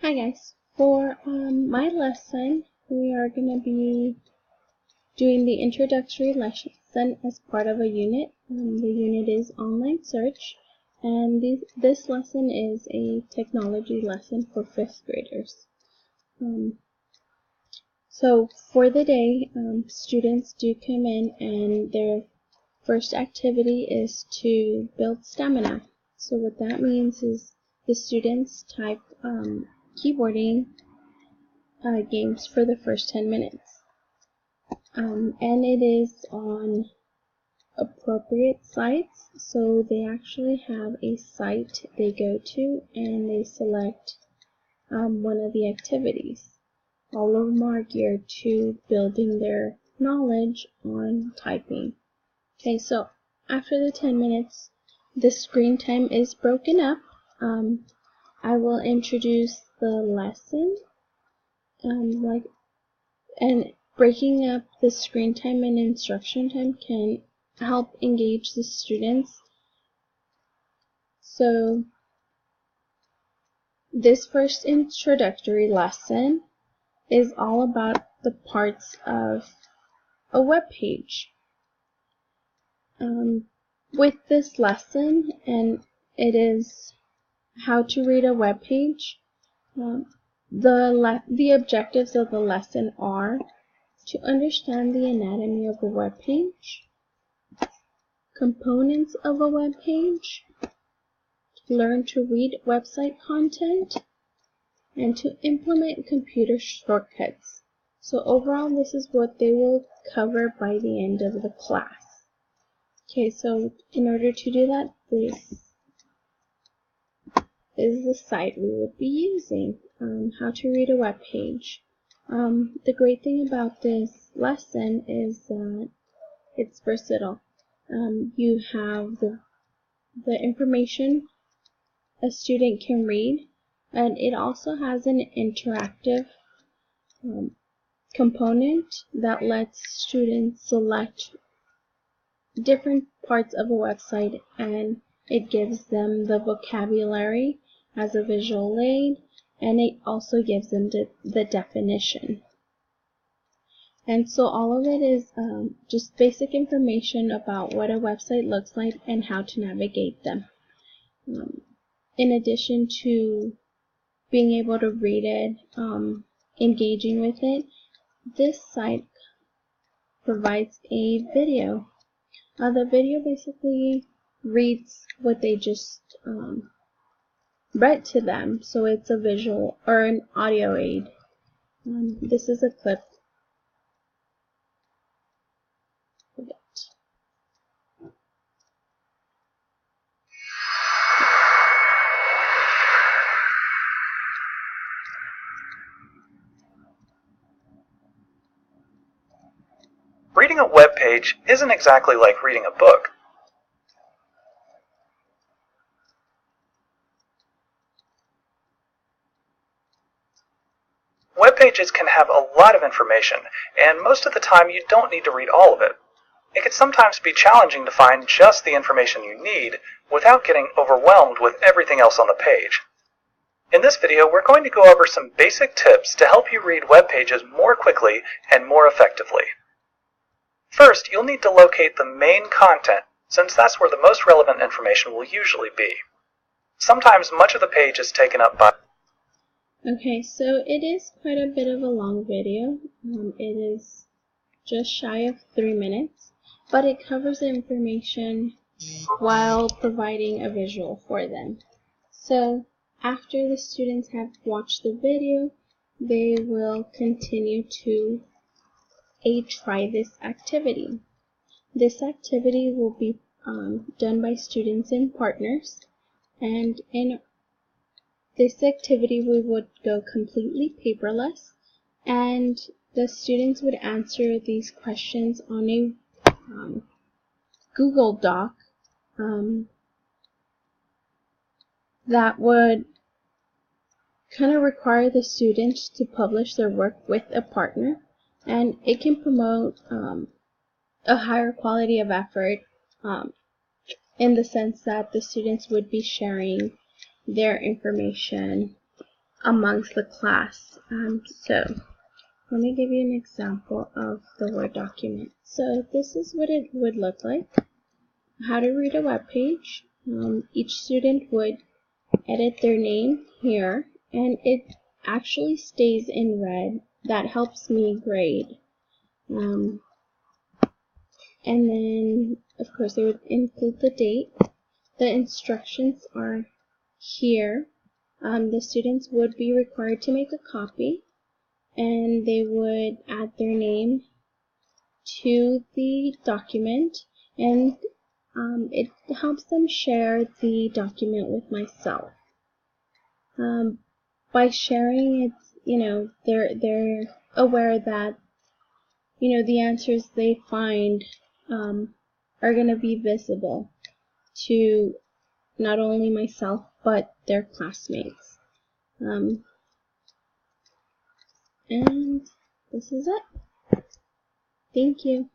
Hi guys, for my lesson we are going to be doing the introductory lesson as part of a unit. The unit is online search, and this lesson is a technology lesson for 5th graders. So for the day, students do come in and their first activity is to build stamina. So what that means is the students type keyboarding games for the first 10 minutes. And it is on appropriate sites, so they actually have a site they go to and they select one of the activities. All of them are geared to building their knowledge on typing. Okay, so after the 10 minutes, the screen time is broken up. I will introduce the lesson, and breaking up the screen time and instruction time can help engage the students. So this first introductory lesson is all about the parts of a web page. With this lesson, and it is how to read a web page, the objectives of the lesson are to understand the anatomy of a web page, components of a web page, to learn to read website content, and to implement computer shortcuts. So overall, this is what they will cover by the end of the class. Okay, so in order to do that, this is the site we would be using, how to read a web page. The great thing about this lesson is that it's versatile. You have the information a student can read, and it also has an interactive component that lets students select different parts of a website, and it gives them the vocabulary as a visual aid, and it also gives them the definition. And so all of it is just basic information about what a website looks like and how to navigate them. In addition to being able to read it, engaging with it, this site provides a video. The video basically reads what they just read to them, so it's a visual or an audio aid. This is a clip of it. Reading a web page isn't exactly like reading a book. Web pages can have a lot of information, and most of the time you don't need to read all of it. It can sometimes be challenging to find just the information you need without getting overwhelmed with everything else on the page. In this video, we're going to go over some basic tips to help you read web pages more quickly and more effectively. First, you'll need to locate the main content, since that's where the most relevant information will usually be. Sometimes much of the page is taken up by... Okay, so it is quite a bit of a long video. It is just shy of 3 minutes, but it covers the information while providing a visual for them. So after the students have watched the video, they will continue to try this activity. This activity will be done by students and partners, and in this activity we would go completely paperless, and the students would answer these questions on a Google Doc that would kind of require the students to publish their work with a partner, and it can promote a higher quality of effort in the sense that the students would be sharing their information amongst the class. So let me give you an example of the Word document. So this is what it would look like. How to read a web page. Each student would edit their name here, and it actually stays in red. That helps me grade. And then, of course, they would include the date. The instructions are here. The students would be required to make a copy, and they would add their name to the document, and it helps them share the document with myself. By sharing it, they're aware that, the answers they find are going to be visible to not only myself, but their classmates. And this is it. Thank you.